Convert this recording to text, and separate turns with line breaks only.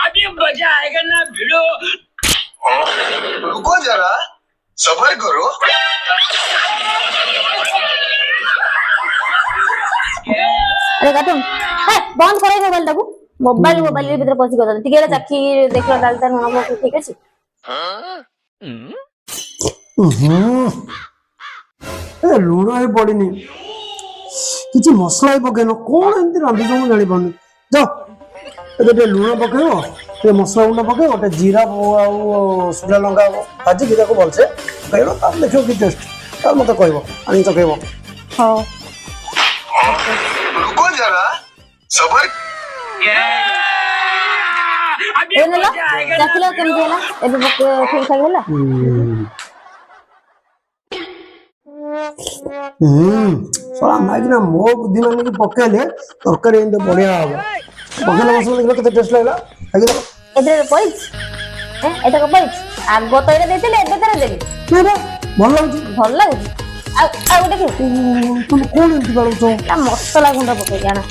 अभी मजा आएगा ना भिड़ो।
रुको जरा सबर करो।
अरे गौतम बंद करे मोबाइल टाकू मोबाइल भीतर पसी गयो टिके चाखी देखलो डाल त नुना ठीक अछि
ए लुण ही पड़नी किसी मसला ही पकेन कौन एमती रांधुच मुझे जानी पानी जाओ ये लुण पकेब ये मसला गुंड पकेब गोटे जीरा सुखा लंका भाजी की भलसे पकेब तार देखो कि टेस्ट तार मत कहब आनी चखेब
हां
रुको जरा सबर
ए नला चाखलो केम होला एबे ठीक ठाक होला
साला नाइना मो बुद्धि माने की पकेले तरकारी एंद बढ़िया हो पकेले मसला देखलो केते टेस्ट लागला खाइ दो
एते पॉइंट एटा को पॉइंट आगो तो एटा देतिले एबे करे देबी
ना भल लागु
आ गोटे
तुम कोन एंती बाळो
मसला गुंडा पके जाना